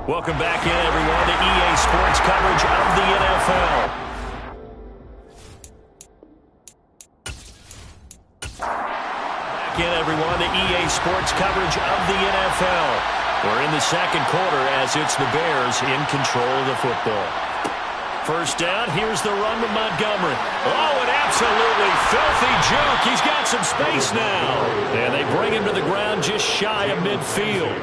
Welcome back in, everyone, to EA Sports coverage of the NFL. Back in, everyone, to EA Sports coverage of the NFL. We're in the second quarter as it's the Bears in control of the football. First down, here's the run to Montgomery. Oh, an absolutely filthy juke. He's got some space now. And they bring him to the ground just shy of midfield.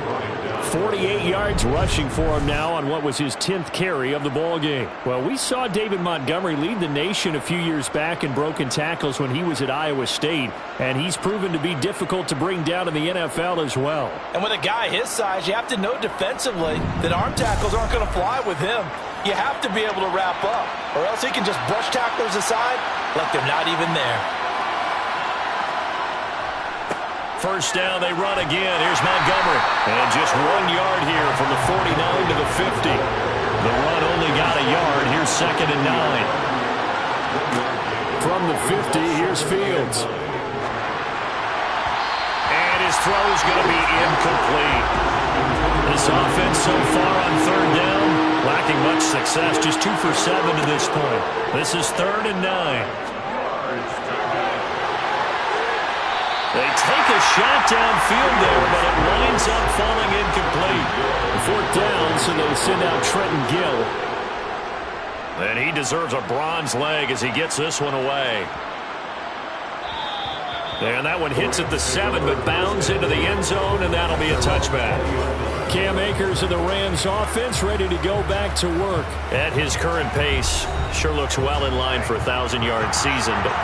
48 yards rushing for him now on what was his 10th carry of the ballgame. Well, we saw David Montgomery lead the nation a few years back in broken tackles when he was at Iowa State, and he's proven to be difficult to bring down in the NFL as well. And with a guy his size, you have to know defensively that arm tackles aren't going to fly with him. You have to be able to wrap up, or else he can just brush tacklers aside like they're not even there. First down, they run again. Here's Montgomery. And just 1 yard here from the 49 to the 50. The run only got a yard. Here's 2nd and 9. From the 50, here's Fields. And his throw is going to be incomplete. This offense so far on 3rd down, lacking much success. Just 2 for 7 to this point. This is 3rd and 9. They take a shot downfield there, but it winds up falling incomplete. 4th down, so they send out Trenton Gill. And he deserves a bronze leg as he gets this one away. And that one hits at the 7, but bounds into the end zone, and that'll be a touchback. Cam Akers of the Rams offense ready to go back to work. At his current pace, sure looks well in line for a 1,000-yard season, but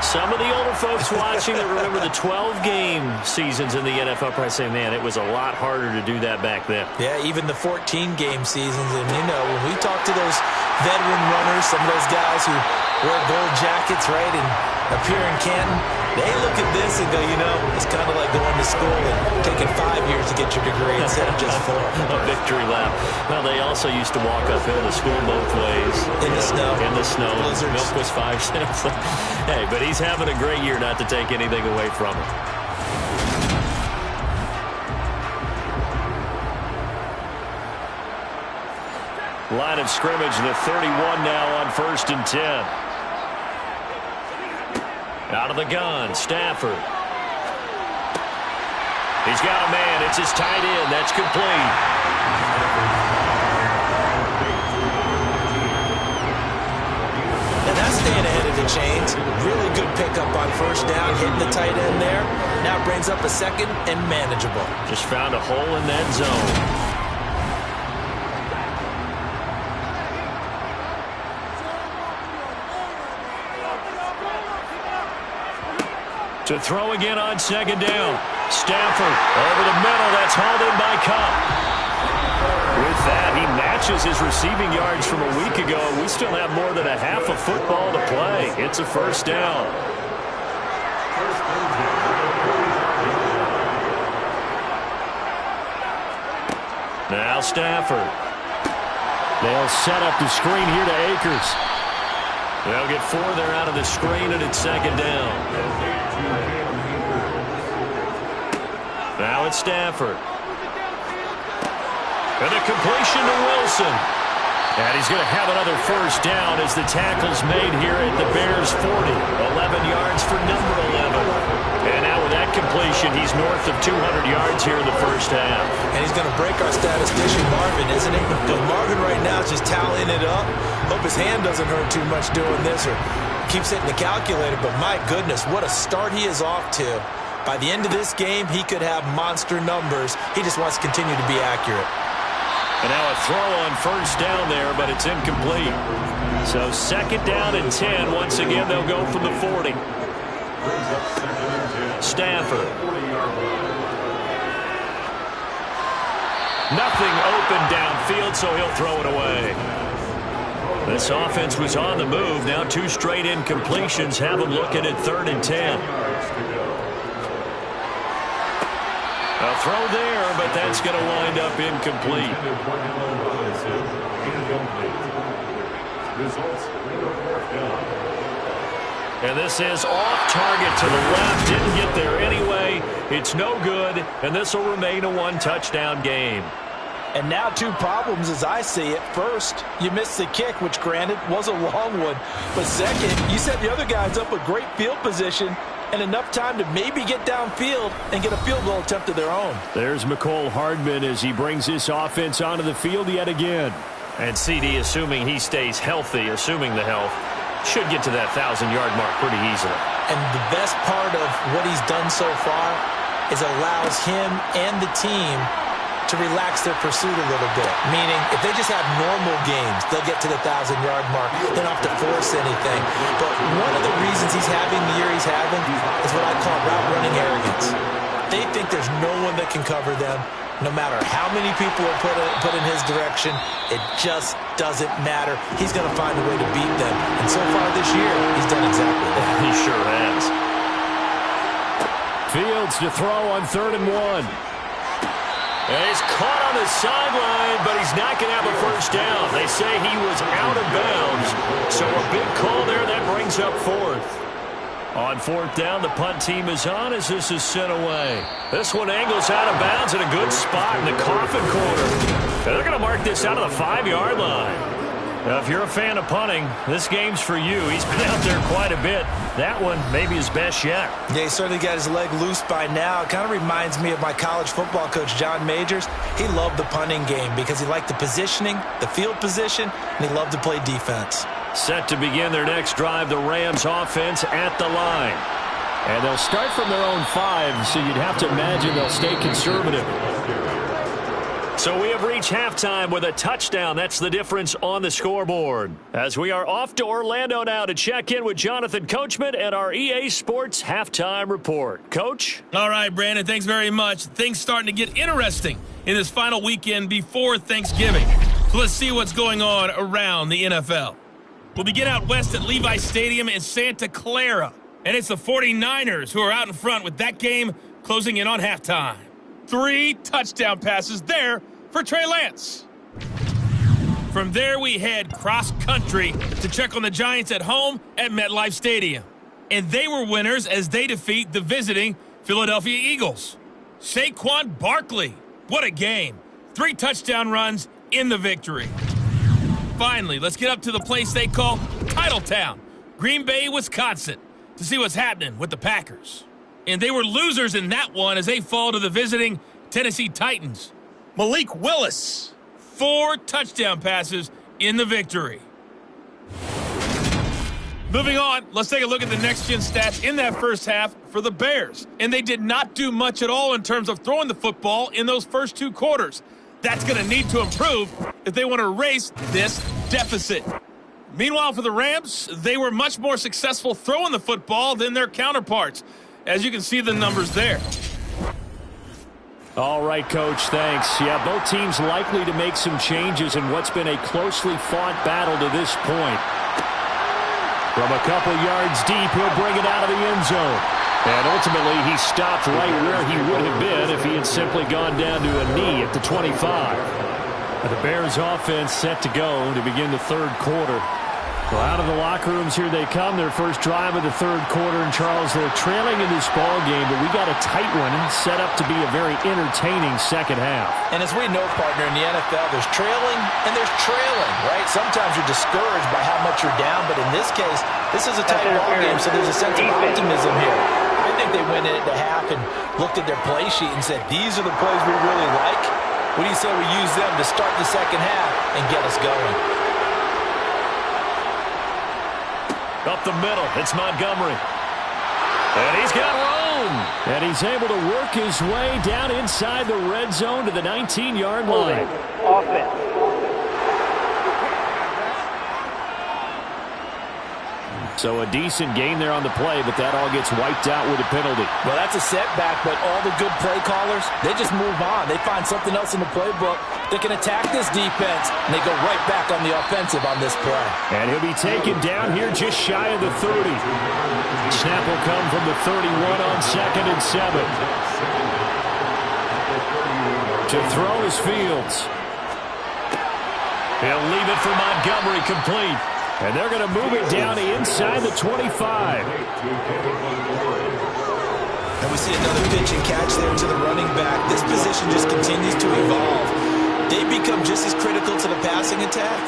some of the older folks watching that remember the 12-game seasons in the NFL probably say, man, it was a lot harder to do that back then. Yeah, even the 14-game seasons. And, you know, when we talk to those veteran runners, some of those guys who wear gold jackets, right, and appear in Canton, they look at this and go, you know, it's kind of like going to school and taking 5 years to get your degree instead of just 4. A victory lap. Well, they also used to walk uphill to school both ways. In the snow. In the snow. Blizzards. Milk was 5 cents. Hey, but he's having a great year, not to take anything away from him. Line of scrimmage, the 31 now on 1st and 10. Out of the gun, Stafford. He's got a man. It's his tight end. That's complete. And that's staying ahead of the chains. Really good pickup on 1st down, hitting the tight end there. Now brings up a 2nd and manageable. Just found a hole in that zone. To throw again on 2nd down. Stafford over the middle. That's hauled in by Cup. With that, he matches his receiving yards from a week ago. We still have more than a half of football to play. It's a 1st down. Now Stafford. They'll set up the screen here to Akers. They'll get 4 there out of the screen, and it's 2nd down. Now it's Stafford. And a completion to Wilson. And he's going to have another 1st down as the tackle's made here at the Bears' 40. 11 yards for number 11. And now with that completion, he's north of 200 yards here in the 1st half. And he's going to break our statistician, Marvin, isn't he? Because Marvin right now is just tallying it up. Hope his hand doesn't hurt too much doing this or keeps hitting the calculator. But my goodness, what a start he is off to. By the end of this game, he could have monster numbers. He just wants to continue to be accurate. And now a throw on 1st down there, but it's incomplete. So 2nd down and 10. Once again, they'll go from the 40. Stafford. Nothing open downfield, so he'll throw it away. This offense was on the move. Now 2 straight incompletions have them looking at 3rd and 10. A throw there, but that's going to wind up incomplete. And this is off target to the left. Didn't get there anyway. It's no good, and this will remain a 1-touchdown game. And now two problems as I see it. First, you missed the kick, which granted was a long one. But second, you set the other guys up with great field position and enough time to maybe get downfield and get a field goal attempt of their own. There's McCole Hardman as he brings this offense onto the field yet again. And CD, assuming he stays healthy, assuming the health, should get to that 1,000-yard mark pretty easily. And the best part of what he's done so far is it allows him and the team to relax their pursuit a little bit. Meaning, if they just have normal games, they'll get to the 1,000-yard mark. They don't have to force anything. But one of the reasons he's having the year he's having is what I call route-running arrogance. They think there's no one that can cover them. No matter how many people are put in his direction, it just doesn't matter. He's going to find a way to beat them. And so far this year, he's done exactly that. He sure has. Fields to throw on 3rd and 1. And he's caught on the sideline, but he's not going to have a first down. They say he was out of bounds. So a big call there that brings up 4th. On 4th down, the punt team is on as this is sent away. This one angles out of bounds in a good spot in the coffin corner. And they're going to mark this out of the 5-yard line. Now, if you're a fan of punting, this game's for you. He's been out there quite a bit. That one may be his best yet. Yeah, he certainly got his leg loose by now. It kind of reminds me of my college football coach, John Majors. He loved the punting game because he liked the positioning, the field position, and he loved to play defense. Set to begin their next drive, the Rams offense at the line. And they'll start from their own 5, so you'd have to imagine they'll stay conservative. So we have reached halftime with a touchdown. That's the difference on the scoreboard. As we are off to Orlando now to check in with Jonathan Coachman and our EA Sports Halftime Report. Coach? All right, Brandon, thanks very much. Things starting to get interesting in this final weekend before Thanksgiving. So let's see what's going on around the NFL. We'll begin out west at Levi Stadium in Santa Clara. And it's the 49ers who are out in front with that game closing in on halftime. 3 touchdown passes there for Trey Lance. From there, we head cross-country to check on the Giants at home at MetLife Stadium. And they were winners as they defeat the visiting Philadelphia Eagles. Saquon Barkley, what a game. 3 touchdown runs in the victory. Finally, let's get up to the place they call Titletown, Green Bay, Wisconsin, to see what's happening with the Packers. And they were losers in that one as they fall to the visiting Tennessee Titans. Malik Willis, 4 touchdown passes in the victory. Moving on, let's take a look at the next-gen stats in that first half for the Bears. And they did not do much at all in terms of throwing the football in those first 2 quarters. That's going to need to improve if they want to erase this deficit. Meanwhile, for the Rams, they were much more successful throwing the football than their counterparts. As you can see the numbers there. All right, Coach, thanks. Yeah, both teams likely to make some changes in what's been a closely fought battle to this point. From a couple yards deep, he'll bring it out of the end zone. And ultimately, he stopped right where he would have been if he had simply gone down to a knee at the 25. The Bears offense set to go to begin the 3rd quarter. Well, out of the locker rooms, here they come. Their first drive of the 3rd quarter. And, Charles, they're trailing in this ball game, but we got a tight one set up to be a very entertaining second half. And as we know, partner, in the NFL, there's trailing and there's trailing, right? Sometimes you're discouraged by how much you're down, but in this case, this is a tight ball game, so there's a sense of optimism here. I think they went in at the half and looked at their play sheet and said, these are the plays we really like. What do you say we use them to start the second half and get us going? Up the middle, it's Montgomery. And he's got room. And he's able to work his way down inside the red zone to the 19-yard line. Offense. So a decent gain there on the play, but that all gets wiped out with a penalty. Well, that's a setback, but all the good play callers, they just move on. They find something else in the playbook that can attack this defense, and they go right back on the offensive on this play. And he'll be taken down here just shy of the 30. Snap will come from the 31 on 2nd and 7. To throw is Fields. He'll leave it for Montgomery complete. And they're going to move it down inside the 25. And we see another pitch and catch there to the running back. This position just continues to evolve. they become just as critical to the passing attack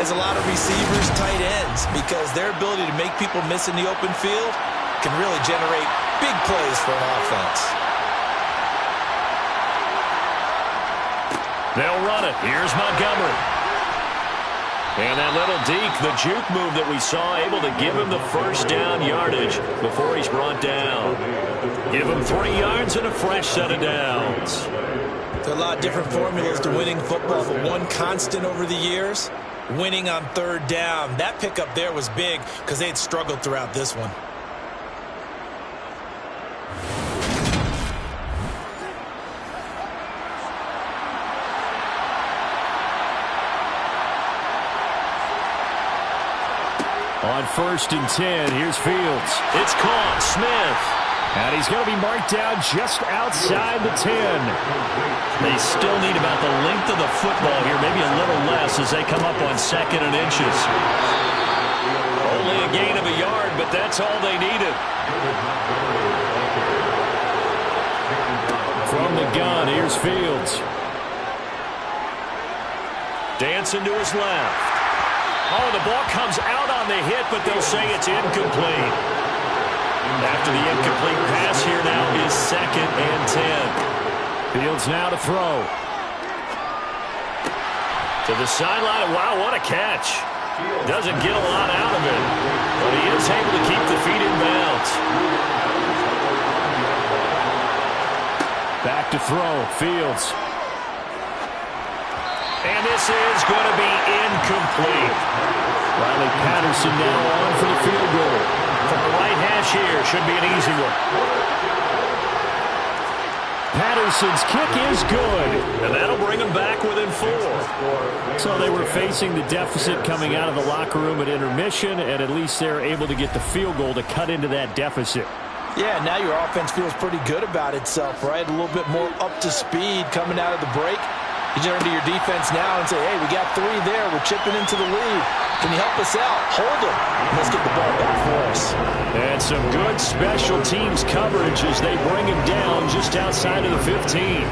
as a lot of receivers, tight ends, because their ability to make people miss in the open field can really generate big plays for an offense. They'll run it. Here's Montgomery. And that little deke, the juke move that we saw, able to give him the first down yardage before he's brought down. Give him 3 yards and a fresh set of downs. There are a lot of different formulas to winning football, but one constant over the years, winning on third down. That pickup there was big because they had struggled throughout this one. On 1st and 10, here's Fields. It's caught. Smith. And he's going to be marked down just outside the 10. They still need about the length of the football here, maybe a little less as they come up on 2nd and inches. Only a gain of a yard, but that's all they needed. From the gun, here's Fields. Dancing to his left. Oh, the ball comes out on the hit, but they'll say it's incomplete. After the incomplete pass, here now is 2nd and 10. Fields now to throw. To the sideline. Wow, what a catch. Doesn't get a lot out of it, but he is able to keep the feet in bounds. Back to throw. Fields. And this is going to be incomplete. Riley Patterson now on for the field goal. From the right hash here, should be an easy one. Patterson's kick is good. And that'll bring him back within 4. So they were facing the deficit coming out of the locker room at intermission, and at least they're able to get the field goal to cut into that deficit. Yeah, now your offense feels pretty good about itself, right? A little bit more up to speed coming out of the break. You turn to your defense now and say, hey, we got 3 there. We're chipping into the lead. Can you help us out? Hold them. Let's get the ball back for us. And some good special teams coverage as they bring him down just outside of the 15.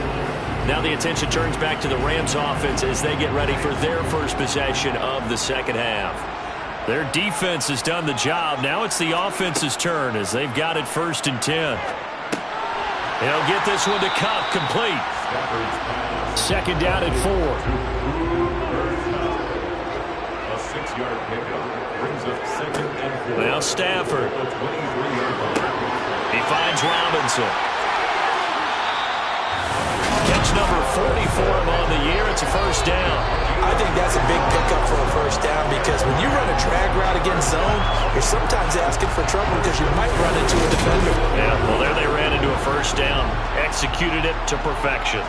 Now the attention turns back to the Rams offense as they get ready for their first possession of the second half. Their defense has done the job. Now it's the offense's turn as they've got it 1st and 10. They'll get this one to Cup, complete. 2nd down and 4. A 6-yard pickup brings up 2nd and 4. Now Stafford. He finds Robinson. Catch number 40 for him on the year. It's a first down. I think that's a big pickup for a first down because when you run a drag route against zone, you're sometimes asking for trouble because you might run into a defender. Yeah, well, there they ran into a first down. Executed it to perfection.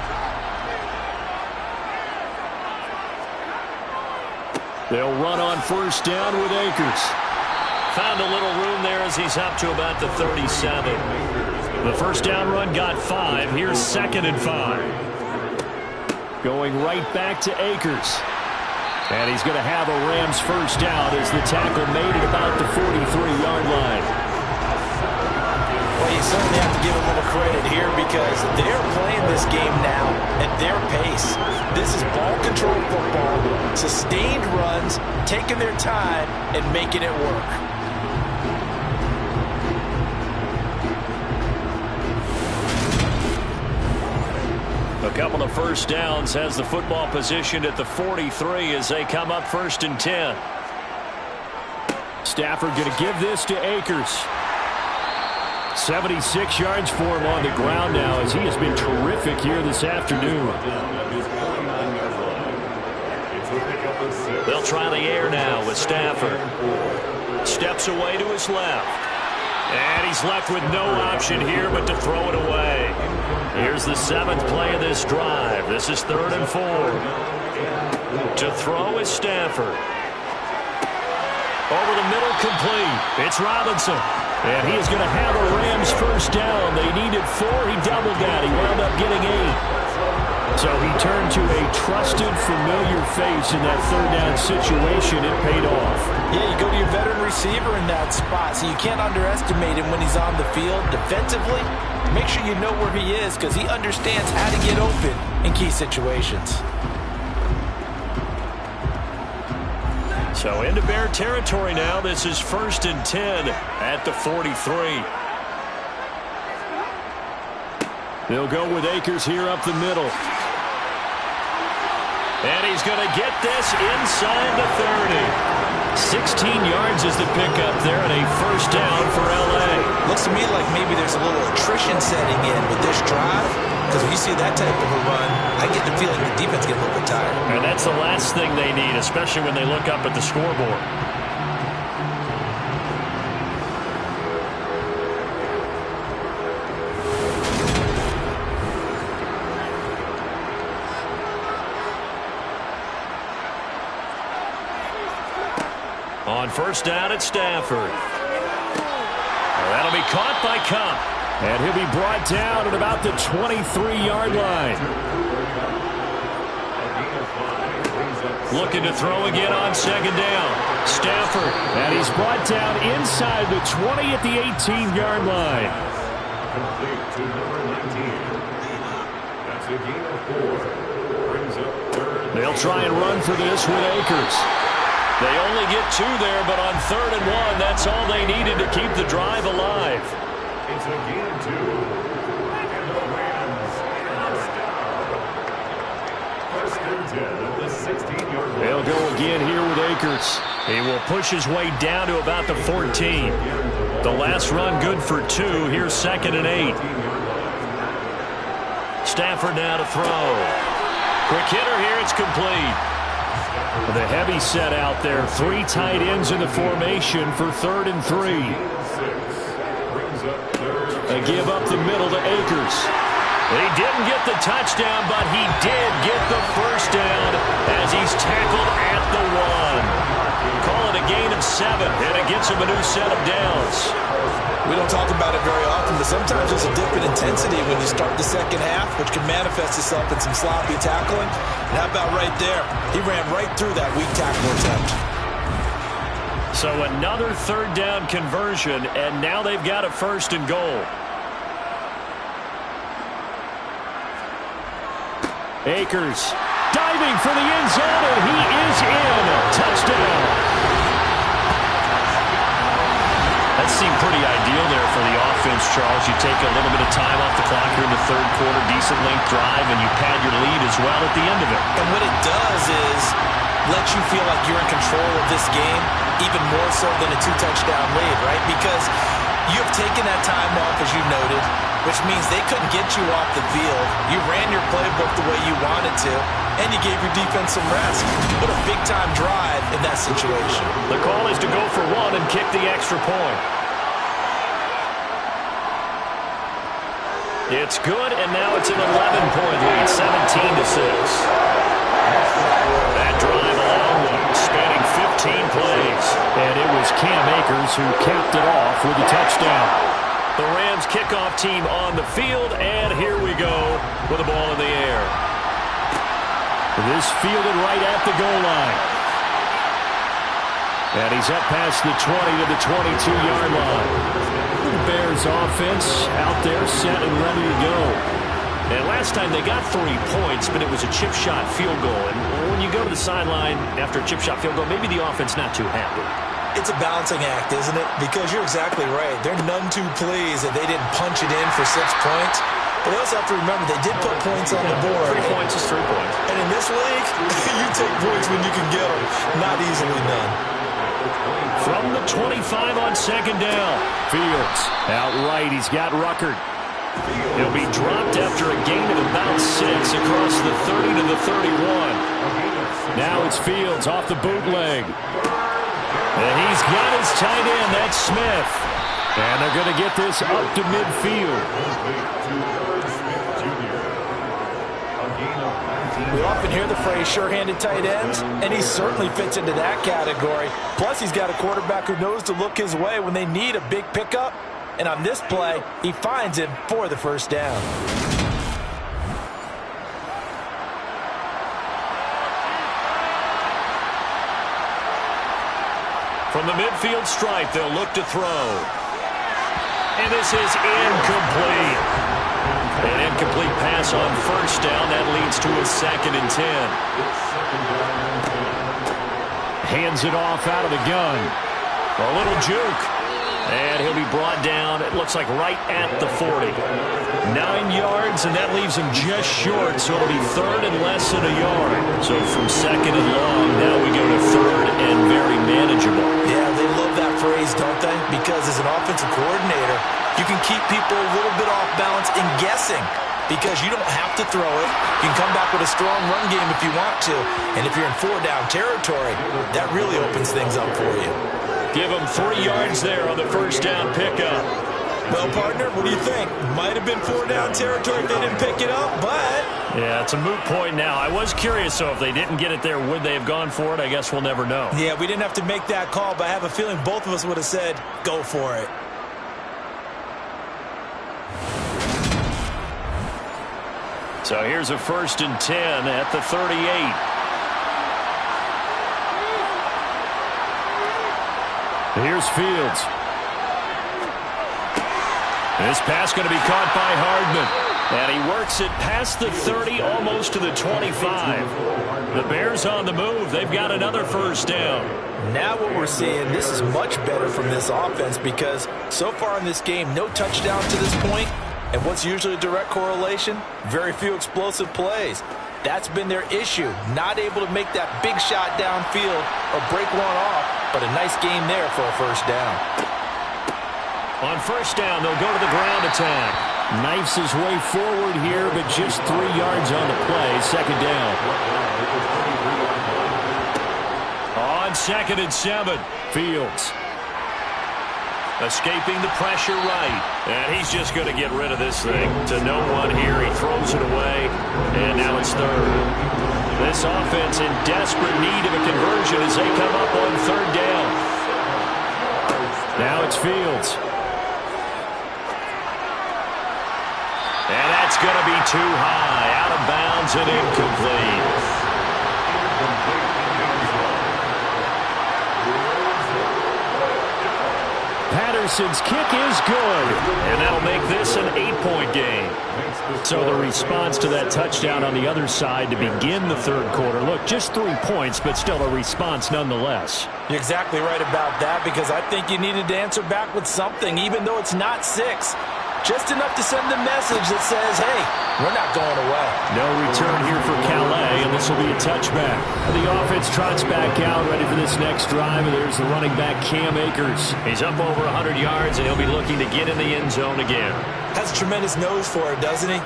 They'll run on 1st down with Akers. Found a little room there as he's up to about the 37. The first down run got 5. Here's 2nd and 5. Going right back to Akers. And he's going to have a Rams first down as the tackle made it about the 43-yard line. Well, you certainly have to give a little credit here because they're playing this game now at their pace. This is ball control football, sustained runs, taking their time and making it work. A couple of first downs has the football positioned at the 43 as they come up 1st and 10. Stafford going to give this to Akers. 76 yards for him on the ground now as he has been terrific here this afternoon. They'll try the air now with Stafford. Steps away to his left. And he's left with no option here but to throw it away. Here's the 7th play of this drive. This is 3rd and 4. To throw is Stafford. Over the middle, complete. It's Robinson. And he is going to have a Rams first down. They needed 4. He doubled that. He wound up getting 8. So he turned to a trusted, familiar face in that 3rd down situation. It paid off. Yeah, you go to your veteran receiver in that spot, so you can't underestimate him when he's on the field. Defensively, make sure you know where he is because he understands how to get open in key situations. So into Bear territory now. This is 1st and 10 at the 43. They'll go with Akers here up the middle. And he's going to get this inside the 30. 16 yards is the pickup there, and a first down for L.A. Looks to me like maybe there's a little attrition setting in with this drive, because when you see that type of a run, I get the feeling the defense gets a little bit tired. And that's the last thing they need, especially when they look up at the scoreboard. On first down at Stafford. That'll be caught by Cup. And he'll be brought down at about the 23-yard line. Looking to throw again on second down. Stafford. And he's brought down inside the 20 at the 18-yard line. Complete to number 19. That's a gain of 4. Brings up third. They'll try and run for this with Akers. They only get 2 there, but on 3rd and 1, that's all they needed to keep the drive alive. It's a gain of 2. And the Rams first and 10 at the 16-yard line. They'll go again here with Akers. He will push his way down to about the 14. The last run good for 2. Here's 2nd and 8. Stafford now to throw. Quick hitter here. It's complete. The heavy set out there. 3 tight ends in the formation for 3rd and 3. A give up the middle to Akers. He didn't get the touchdown, but he did get the first down as he's tackled at the 1. Call it a gain of 7, and it gets him a new set of downs. We don't talk about it very often, but sometimes there's a dip in intensity when you start the second half, which can manifest itself in some sloppy tackling. And how about right there? He ran right through that weak tackle attempt. So another 3rd down conversion, and now they've got a 1st and goal. Akers diving for the end zone, and he is in. Touchdown. That seemed pretty ideal there for the offense, Charles. You take a little bit of time off the clock here in the 3rd quarter, decent length drive, and you pad your lead as well at the end of it. And what it does is let you feel like you're in control of this game, even more so than a 2-touchdown lead, right? Because you've taken that time off, as you noted, which means they couldn't get you off the field. You ran your playbook the way you wanted to, and you gave your defense some rest. What a big-time drive in that situation. The call is to go for 1 and kick the extra point. It's good, and now it's an 11-point lead, 17-6. That drive along one, spanning 15 plays. And it was Cam Akers who capped it off with a touchdown. The Rams kickoff team on the field, and here we go with the ball in the air. This fielded right at the goal line. And he's up past the 20 to the 22-yard line. The Bears offense out there set and ready to go. And last time they got 3 points, but it was a chip shot field goal. And when you go to the sideline after a chip shot field goal, maybe the offense not too happy. It's a balancing act, isn't it? Because you're exactly right. They're none too pleased that they didn't punch it in for 6 points. But they also have to remember they did put points on the board. 3 points is 3 points. And in this league, you take points when you can get them. Not easily done. From the 25 on second down. Fields out right. He's got Ruckert. He'll be dropped after a gain of about 6 across the 30 to the 31. Now it's Fields off the bootleg. And he's got his tight end. That's Smith. And they're going to get this up to midfield. We often hear the phrase sure-handed tight ends, and he certainly fits into that category. Plus, he's got a quarterback who knows to look his way when they need a big pickup. And on this play, he finds him for the first down. From the midfield stripe, they'll look to throw. And this is incomplete. An incomplete pass on first down. That leads to a 2nd and 10. Hands it off out of the gun. A little juke. And he'll be brought down, it looks like right at the 40. 9 yards, and that leaves him just short, so it'll be third and less than a yard. So from second and long, now we go to third and very manageable. Yeah, they love that phrase, don't they? Because as an offensive coordinator, you can keep people a little bit off balance and guessing because you don't have to throw it. You can come back with a strong run game if you want to. And if you're in 4-down territory, that really opens things up for you. Give them 3 yards there on the first down pickup. Well, partner, what do you think? Might have been 4-down territory if they didn't pick it up, but... Yeah, it's a moot point now. I was curious, so if they didn't get it there, would they have gone for it? I guess we'll never know. Yeah, we didn't have to make that call, but I have a feeling both of us would have said, go for it. So here's a 1st and 10 at the 38. Here's Fields. This pass going to be caught by Hardman. And he works it past the 30, almost to the 25. The Bears on the move. They've got another first down. Now what we're seeing, this is much better from this offense because so far in this game, no touchdown to this point. And what's usually a direct correlation? Very few explosive plays. That's been their issue, not able to make that big shot downfield or break one off, but a nice game there for a first down. On first down, they'll go to the ground attack. Knifes his way forward here, but just 3 yards on the play. Second down. On 2nd and 7, Fields. Escaping the pressure right. And he's just going to get rid of this thing. To no one here. He throws it away. And now it's third. This offense in desperate need of a conversion as they come up on 3rd down. Now it's Fields. And that's going to be too high. Out of bounds and incomplete. Patterson's kick is good, and that'll make this an 8-point game. So the response to that touchdown on the other side to begin the 3rd quarter. Look, just 3 points, but still a response nonetheless. You're exactly right about that because I think you needed to answer back with something, even though it's not 6. Just enough to send a message that says, hey, we're not going away. No return here for Calais, and this will be a touchback. The offense trots back out, ready for this next drive, and there's the running back, Cam Akers. He's up over 100 yards, and he'll be looking to get in the end zone again. Has a tremendous nose for it, doesn't he?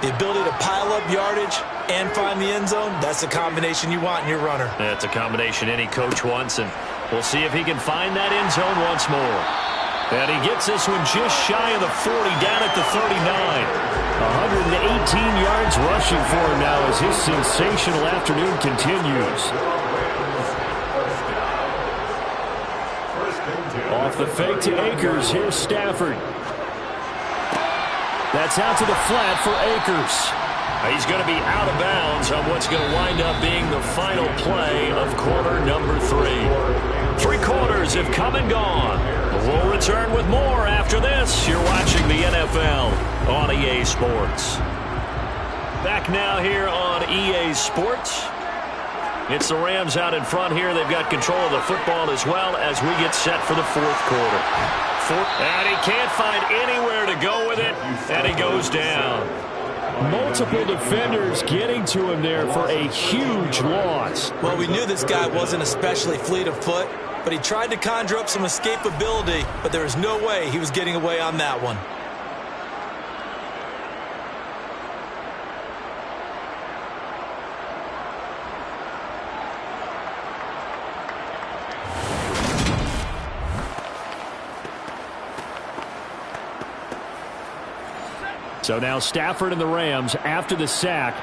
The ability to pile up yardage and find the end zone, that's the combination you want in your runner. That's a combination any coach wants, and we'll see if he can find that end zone once more. And he gets this one just shy of the 40, down at the 39. 118 yards rushing for him now as his sensational afternoon continues. Off the fake to Akers, here's Stafford. That's out to the flat for Akers. He's going to be out of bounds on what's going to wind up being the final play of quarter number 3. 3 quarters have come and gone. We'll return with more after this. You're watching the NFL on EA Sports. Back now here on EA Sports. It's the Rams out in front here. They've got control of the football as well as we get set for the 4th quarter. And he can't find anywhere to go with it, and he goes down. Multiple defenders getting to him there for a huge loss. Well, we knew this guy wasn't especially fleet of foot, but he tried to conjure up some escapability, but there was no way he was getting away on that one. So now Stafford and the Rams, after the sack,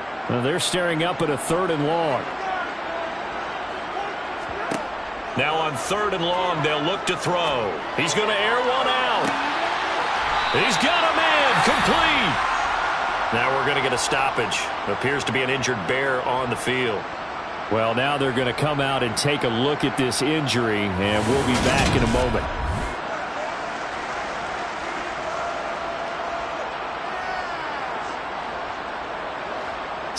they're staring up at a 3rd and long. Now on 3rd and long, they'll look to throw. He's going to air one out. He's got a man, complete. Now we're going to get a stoppage. Appears to be an injured Bear on the field. Well, now they're going to come out and take a look at this injury, and we'll be back in a moment.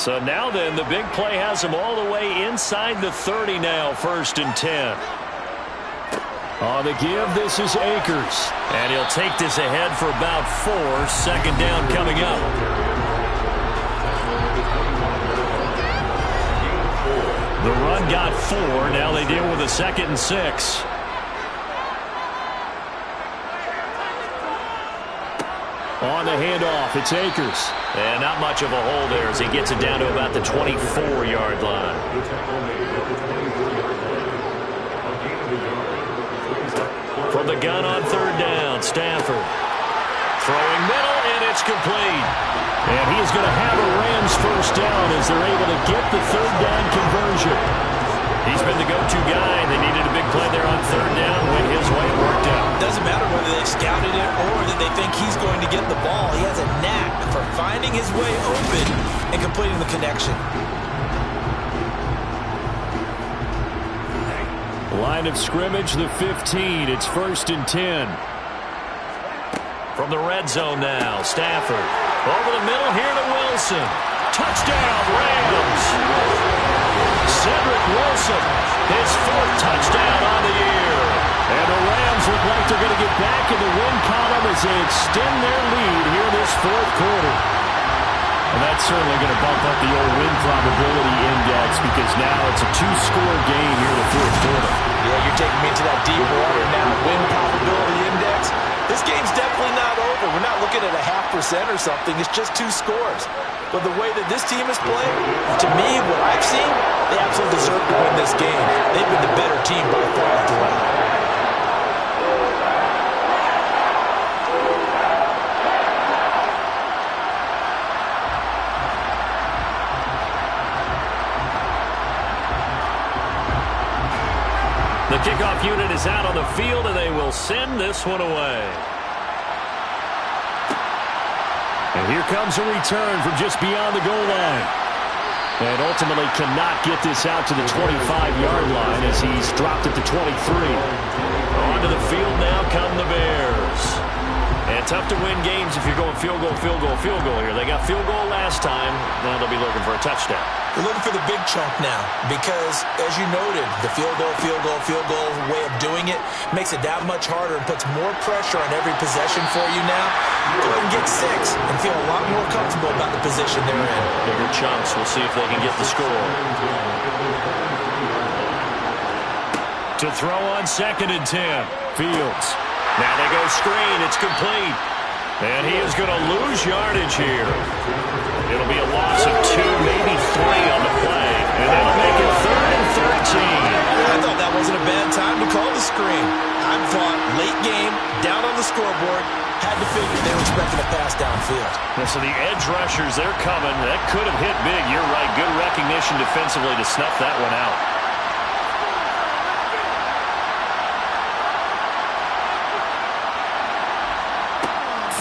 So now then, the big play has him all the way inside the 30 now, 1st and 10. On the give, this is Akers. And he'll take this ahead for about 4. 2nd down coming up. The run got 4. Now they deal with a 2nd and 6. On the handoff, it's Akers. And not much of a hole there as he gets it down to about the 24-yard line. From the gun on 3rd down, Stafford. Throwing middle, and it's complete. And he is going to have a Rams 1st down as they're able to get the 3rd down conversion. He's been the go-to guy. They needed a big play there on 3rd down. Went his way, it worked out. Doesn't matter whether they scouted it or that they think he's going to get the ball. He has a knack for finding his way open and completing the connection. Line of scrimmage, the 15. It's 1st and 10. From the red zone now, Stafford. Over the middle here to Wilson. Touchdown, Rams. Cedric Wilson, his 4th touchdown on the year. And the Rams look like they're going to get back in the win column as they extend their lead here this 4th quarter. And that's certainly going to bump up the old win probability index because now it's a 2-score game here in the 4th quarter. Yeah, you're taking me into that deep water now. Win probability index. This game's definitely not over. We're not looking at a 0.5% or something. It's just 2 scores. But the way that this team has played, to me, what I've seen, they absolutely deserve to win this game. They've been the better team by far throughout. The kickoff unit is out on the field, and they will send this one away. And here comes a return from just beyond the goal line. And ultimately cannot get this out to the 25-yard line as he's dropped at the 23. Onto the field now come the Bears. And tough to win games if you're going field goal, field goal, field goal here. They got field goal last time. Now they'll be looking for a touchdown. They're looking for the big chunk now because, as you noted, the field goal way of doing it makes it that much harder and puts more pressure on every possession for you now. Go ahead and get 6 and feel a lot more comfortable about the position they're in. Bigger chunks. We'll see if they can get the score. To throw on 2nd and 10. Fields. Now they go screen. It's complete. And he is going to lose yardage here. It'll be a loss of 2, maybe 3 on the play. And that'll make it 3rd and 13. I thought that wasn't a bad time to call the screen. I thought late game, down on the scoreboard, had to figure they were expecting a pass downfield. So the edge rushers, they're coming. That could have hit big. You're right. Good recognition defensively to snuff that one out.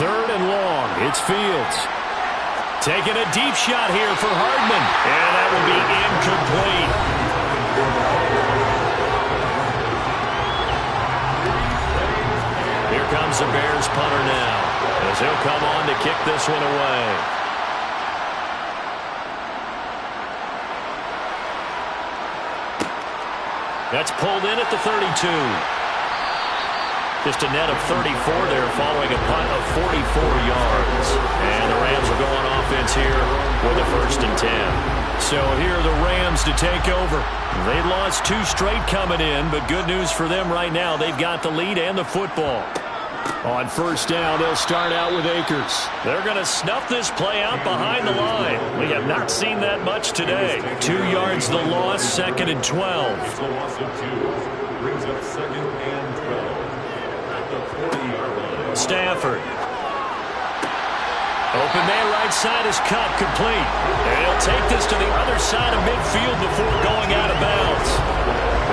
Third and long. It's Fields. Taking a deep shot here for Hardman. And that will be incomplete. Here comes the Bears punter now as he'll come on to kick this one away. That's pulled in at the 32. Just a net of 34 there following a punt of 44 yards. And the Rams are going offense here with a 1st and 10. So here are the Rams to take over. They lost 2 straight coming in, but good news for them right now. They've got the lead and the football. On 1st down, they'll start out with Akers. They're going to snuff this play out behind the line. We have not seen that much today. 2 yards the loss, 2nd and 12. The loss of 2 brings up 2nd and 12. Stafford. Open man right side is cut, complete. And he'll take this to the other side of midfield before going out of bounds.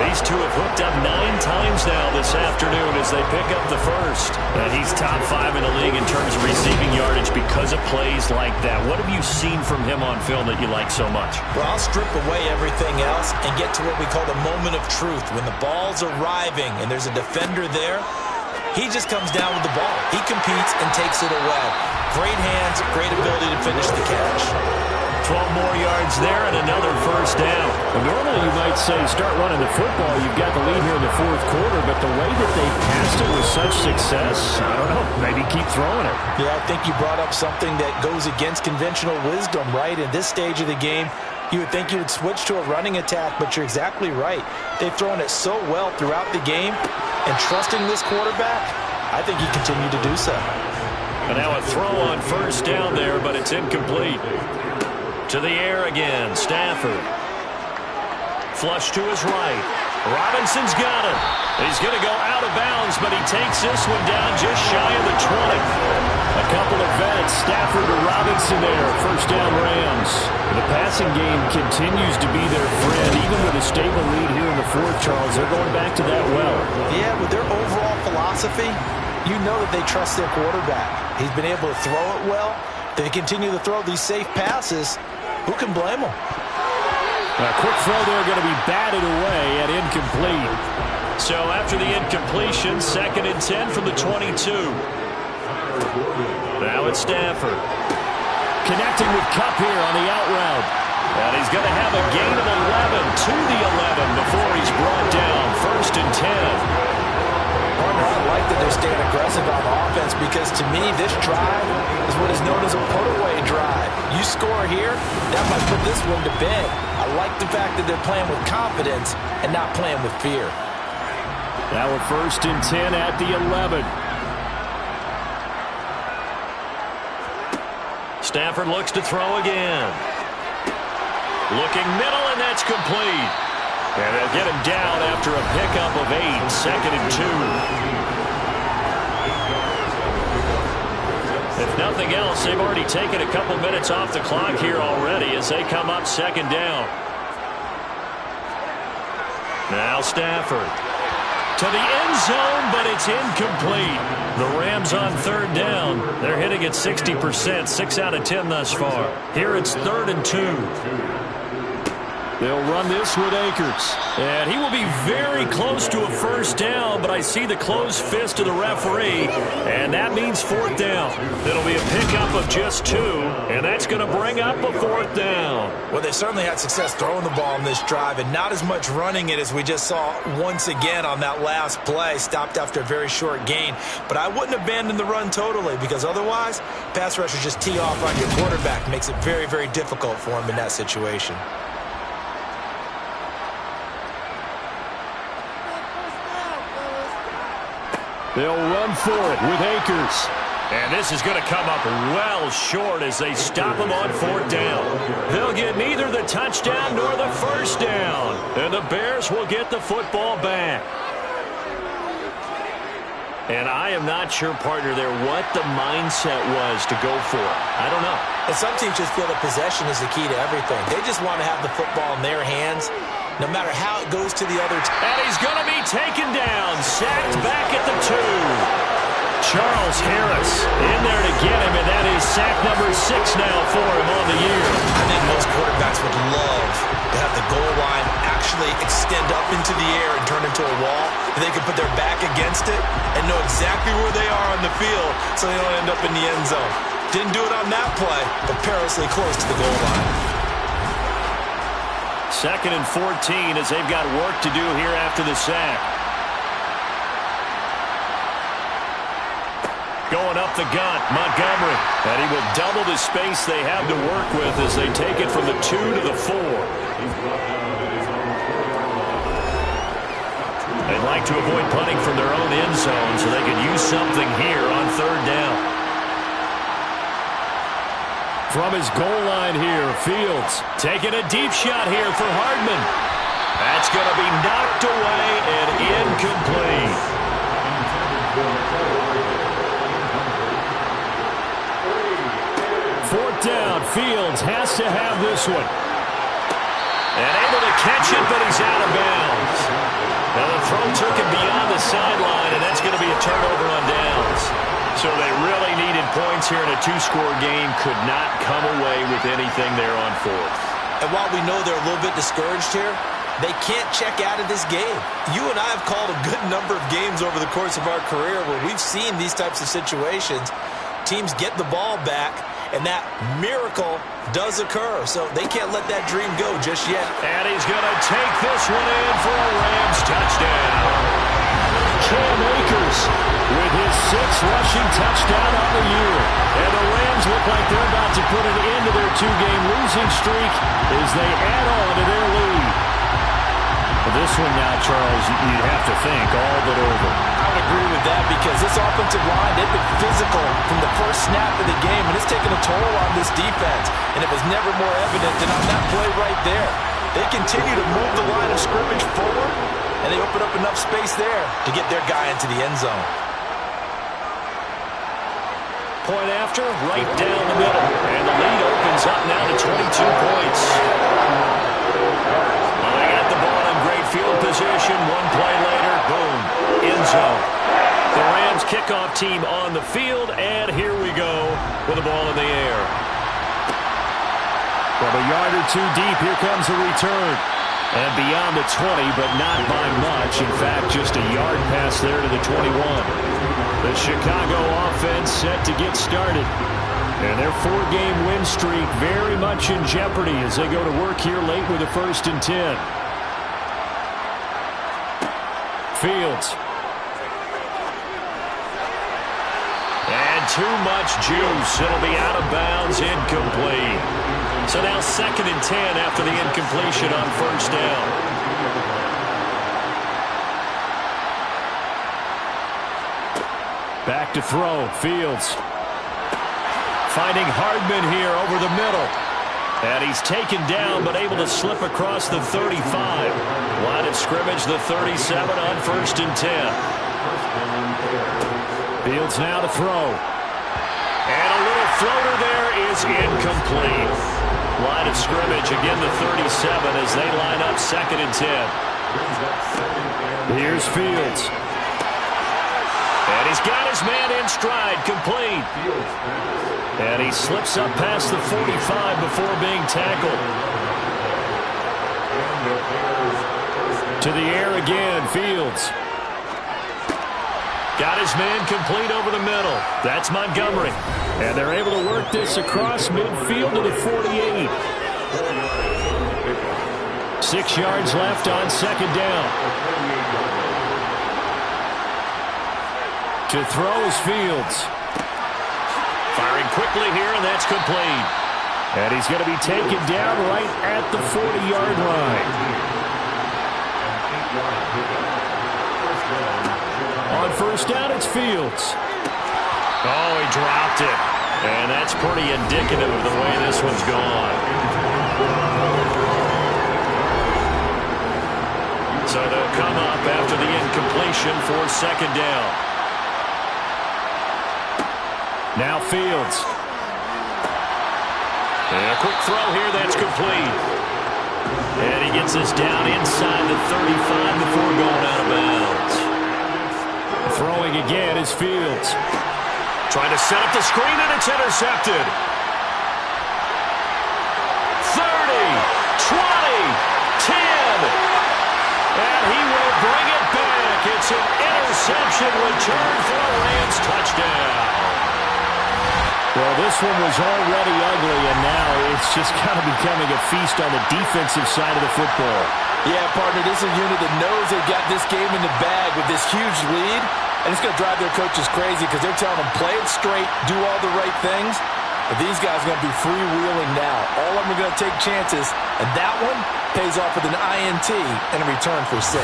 These two have hooked up 9 times now this afternoon as they pick up the first. And he's top 5 in the league in terms of receiving yardage because of plays like that. What have you seen from him on film that you like so much? Well, I'll strip away everything else and get to what we call the moment of truth. When the ball's arriving and there's a defender there, he just comes down with the ball. He competes and takes it away. Great hands, great ability to finish the catch. 12 more yards there and another first down. Well, normally you might say start running the football. You've got the lead here in the fourth quarter, but the way that they passed it with such success, I don't know, maybe keep throwing it. Yeah, I think you brought up something that goes against conventional wisdom, right? In this stage of the game, you would think you would switch to a running attack, but you're exactly right. They've thrown it so well throughout the game, and trusting this quarterback, I think he continued to do so. And now a throw on first down there, but it's incomplete. To the air again, Stafford. Flush to his right. Robinson's got it. He's going to go out of bounds, but he takes this one down just shy of the 20. A couple of vets, Stafford to Robinson there. First down, Rams. The passing game continues to be their friend. Even with a stable lead here in the fourth, Charles, they're going back to that well. Yeah, with their overall philosophy, you know that they trust their quarterback. He's been able to throw it well. They continue to throw these safe passes. Who can blame them? A quick throw there going to be batted away at incomplete. So after the incompletion, 2nd and 10 from the 22. Now it's Stafford. Connecting with Kupp here on the out route. And he's going to have a gain of 11 to the 11 before he's brought down. 1st and 10. I like that they're staying aggressive on offense because, to me, this drive is what is known as a put-away drive. You score here, that might put this one to bed. I like the fact that they're playing with confidence and not playing with fear. Now a 1st and 10 at the 11. Stafford looks to throw again. Looking middle, and that's complete. And they'll get him down after a pickup of 8, 2nd and 2. If nothing else, they've already taken a couple minutes off the clock here already as they come up 2nd down. Now Stafford. To the end zone, but it's incomplete. The Rams on 3rd down. They're hitting at 60%, 6 out of 10 thus far. Here it's 3rd and 2. They'll run this with Akers. And he will be very close to a first down, but I see the closed fist of the referee, and that means 4th down. It'll be a pickup of just 2, and that's going to bring up a 4th down. Well, they certainly had success throwing the ball in this drive, and not as much running it as we just saw once again on that last play. Stopped after a very short gain. But I wouldn't abandon the run totally, because otherwise, pass rushers just tee off on your quarterback. Makes it very, very difficult for him in that situation. They'll run for it with Akers. And this is going to come up well short as they stop him on 4th down. They'll get neither the touchdown nor the first down. And the Bears will get the football back. And I am not sure, partner, there what the mindset was to go for it. I don't know. And some teams just feel that possession is the key to everything. They just want to have the football in their hands, no matter how it goes to the other team. And he's going to be taken down, sacked back at the 2. Charles Harris in there to get him, and that is sack number 6 now for him on the year. I think most quarterbacks would love to have the goal line actually extend up into the air and turn into a wall, and they can put their back against it and know exactly where they are on the field so they don't end up in the end zone. Didn't do it on that play, but perilously close to the goal line. 2nd and 14 as they've got work to do here after the sack. Going up the gut, Montgomery. And he will double the space they have to work with as they take it from the 2 to the 4. They'd like to avoid punting from their own end zone so they can use something here on 3rd down. From his goal line here, Fields taking a deep shot here for Hardman. That's going to be knocked away and incomplete. 4th down, Fields has to have this one. And able to catch it, but he's out of bounds. Now the throw took him beyond the sideline, and that's going to be a turnover on downs. So they really needed points here in a 2-score game. Could not come away with anything there on 4th. And while we know they're a little bit discouraged here, they can't check out of this game. You and I have called a good number of games over the course of our career where we've seen these types of situations. Teams get the ball back, and that miracle does occur. So they can't let that dream go just yet. And he's going to take this one in for a Rams touchdown. Cam Akers with his 6th rushing touchdown on the year. And the Rams look like they're about to put an end to their 2-game losing streak as they add on to their lead. This one now, Charles, you'd have to think all but over. I would agree with that because this offensive line, they've been physical from the first snap of the game, and it's taken a toll on this defense. And it was never more evident than on that play right there. They continue to move the line of scrimmage forward, and they open up enough space there to get their guy into the end zone. Point after, right down the middle. And the lead opens up now to 22 points. They got the ball in great field position. One play later, boom, end zone. The Rams kickoff team on the field, and here we go with the ball in the air. From a yard or two deep, here comes the return. And beyond the 20, but not by much. In fact, just a yard pass there to the 21. The Chicago offense set to get started. And their 4-game win streak very much in jeopardy as they go to work here late with a 1st and 10. Fields. And too much juice. It'll be out of bounds, incomplete. So now 2nd and 10 after the incompletion on 1st down. Back to throw. Fields. Finding Hardman here over the middle. And he's taken down but able to slip across the 35. Line of scrimmage, the 37 on 1st and 10. Fields now to throw. And a little floater there is incomplete. Line of scrimmage, again the 37 as they line up 2nd and 10. Here's Fields. And he's got his man in stride, complete. And he slips up past the 45 before being tackled. To the air again, Fields. Got his man complete over the middle. That's Montgomery. And they're able to work this across midfield to the 48. 6 yards left on 2nd down. To throw is Fields. Firing quickly here, and that's complete. And he's going to be taken down right at the 40-yard line. On 1st down, it's Fields. Oh, he dropped it. And that's pretty indicative of the way this one's gone. So they'll come up after the incompletion for 2nd down. Now Fields. And a quick throw here, that's complete. And he gets this down inside the 35 before going out of bounds. Throwing again is Fields. Trying to set up the screen, and it's intercepted. 30, 20, 10. And he will bring it back. It's an interception return for a Rams touchdown. Well, this one was already ugly, and now it's just kind of becoming a feast on the defensive side of the football. Yeah, partner, this is a unit that knows they've got this game in the bag with this huge lead, and it's going to drive their coaches crazy because they're telling them, play it straight, do all the right things. But these guys are going to be freewheeling now. All of them are going to take chances, and that one pays off with an INT and a return for 6.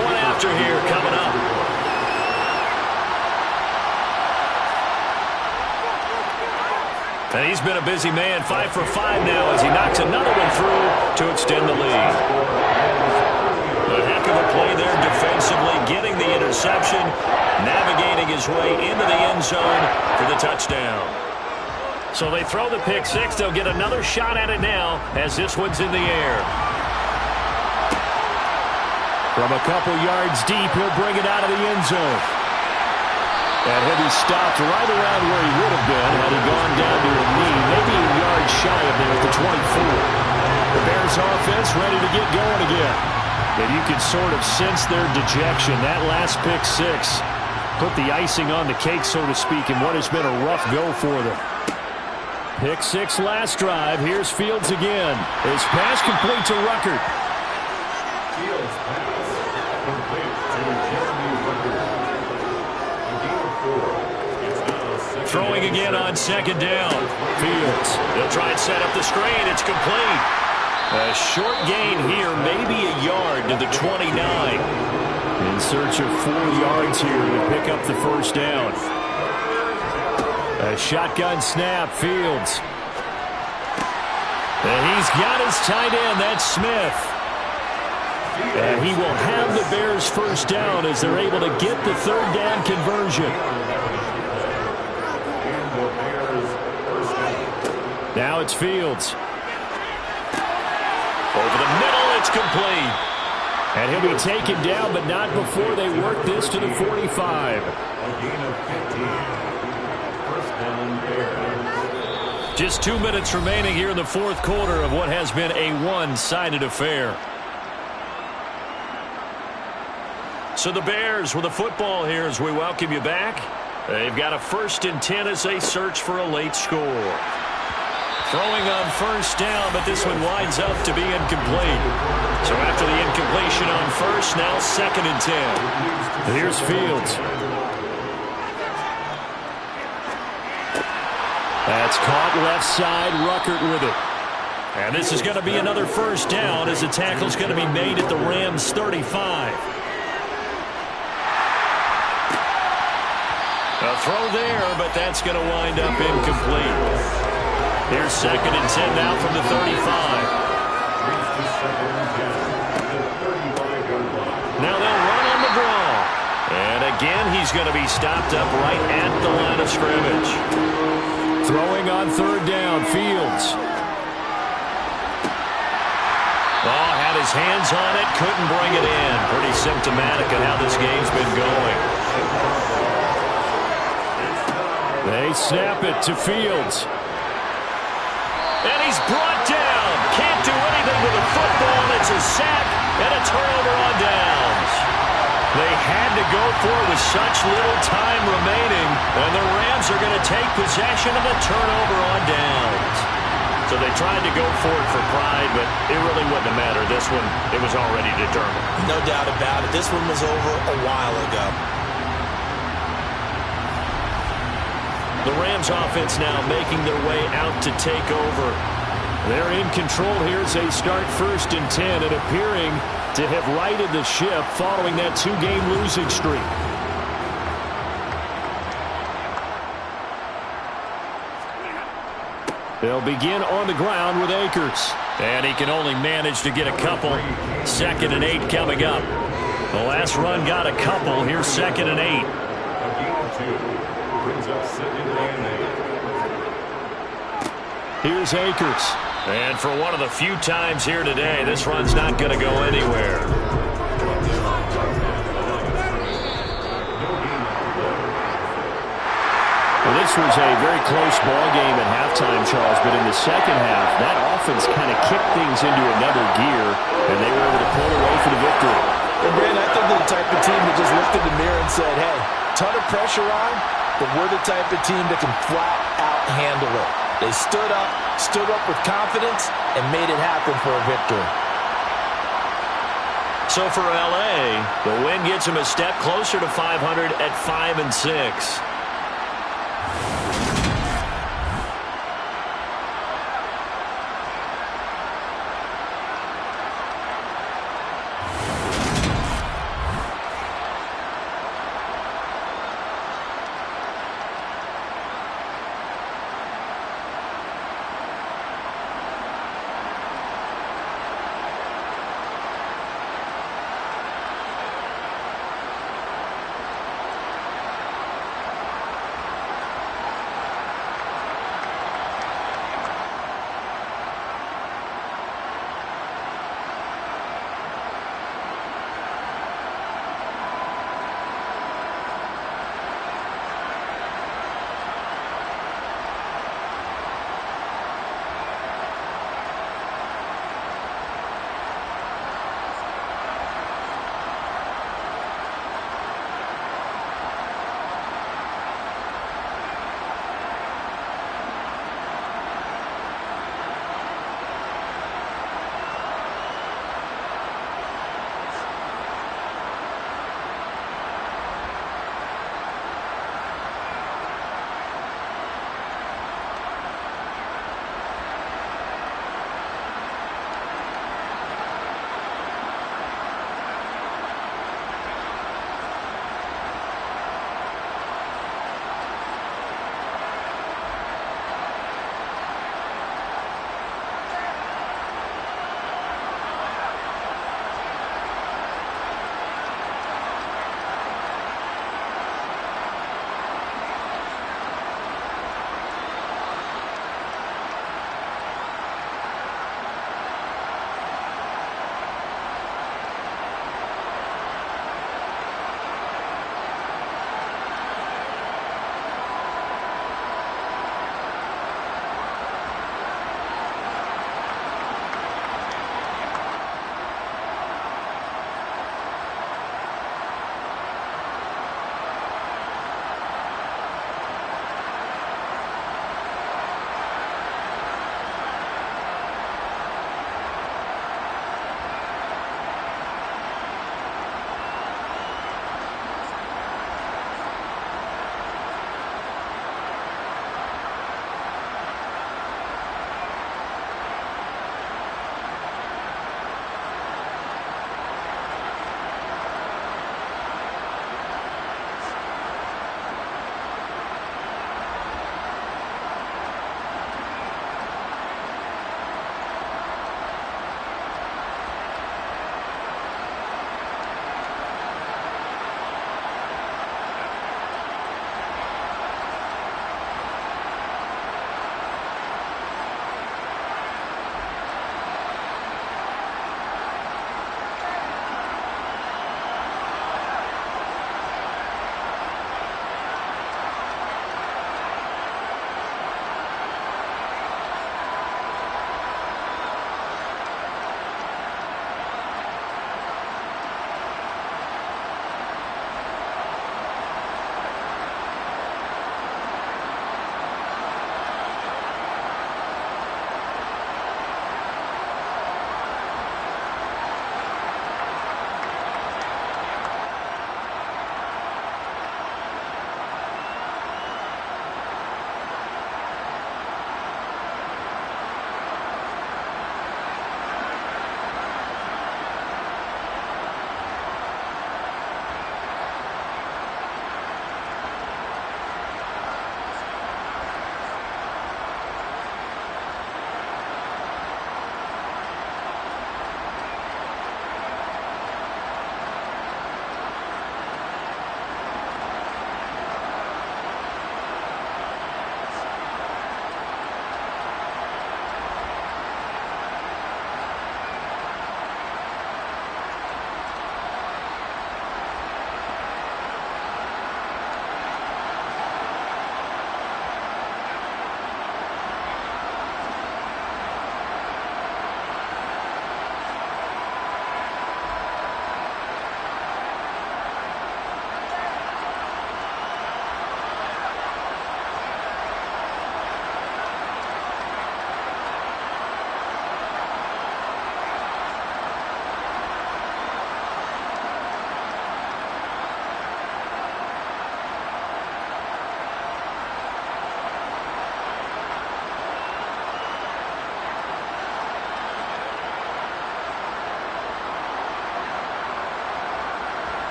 Point after here coming up. And he's been a busy man, 5 for 5 now as he knocks another one through to extend the lead. A heck of a play there defensively, getting the interception, navigating his way into the end zone for the touchdown. So they throw the pick 6. They'll get another shot at it now as this one's in the air. From a couple yards deep, he'll bring it out of the end zone. And he'll be stopped right around where he would have been had he gone down to a knee, maybe a yard shy of there at the 24. The Bears offense ready to get going again. And you can sort of sense their dejection. That last pick 6 put the icing on the cake, so to speak, in what has been a rough go for them. Pick 6 last drive. Here's Fields again. His pass complete to Ruckert. Fields pass complete to Jeremy Ruckert. A gain of 4. It's now Throwing again on second down. Fields. They'll try and set up the screen. It's complete. A short gain here, maybe a yard to the 29. In search of 4 yards here to pick up the first down. A shotgun snap, Fields. And he's got his tight end. That's Smith. And he will have the Bears first down as they're able to get the third down conversion. Now it's Fields. Over the middle, it's complete. And he'll be taken down, but not before they work this to the 45. A gain of 15. First down, Bears. Just 2 minutes remaining here in the fourth quarter of what has been a one-sided affair. So the Bears with the football here as we welcome you back. They've got a 1st and 10 as they search for a late score. Throwing on first down, but this one winds up to be incomplete. So after the incompletion on first, now 2nd and 10. Here's Fields. That's caught left side, Ruckert with it. And this is going to be another first down as the tackle's going to be made at the Rams' 35. A throw there, but that's going to wind up incomplete. Here's 2nd and 10 now from the 35. Now they'll run on the draw. And again, he's going to be stopped up right at the line of scrimmage. Throwing on third down, Fields. Oh, had his hands on it, couldn't bring it in. Pretty symptomatic of how this game's been going. They snap it to Fields. And he's brought down. Can't do anything with the football. It's a sack and a turnover on downs. They had to go for it with such little time remaining, and the Rams are going to take possession of the turnover on downs. So they tried to go for it for pride, but it really wouldn't have mattered. This one, it was already determined. No doubt about it. This one was over a while ago. The Rams offense now making their way out to take over. They're in control here as they start 1st and 10 and appearing to have righted the ship following that 2-game losing streak. They'll begin on the ground with Akers. And he can only manage to get a couple. 2nd and 8 coming up. The last run got a couple. Here's 2nd and 8. A gain of 2. Brings up 2nd and 8. Here's Akers. And for one of the few times here today, this run's not going to go anywhere. Well, this was a very close ball game at halftime, Charles, but in the second half, that offense kind of kicked things into another gear, and they were able to pull away for the victory. And Brandon, I think they're the type of team that just looked in the mirror and said, hey, ton of pressure on, but we're the type of team that can flat out handle it. They stood up with confidence, and made it happen for a victory. So for L.A., the win gets them a step closer to 500 at 5-6.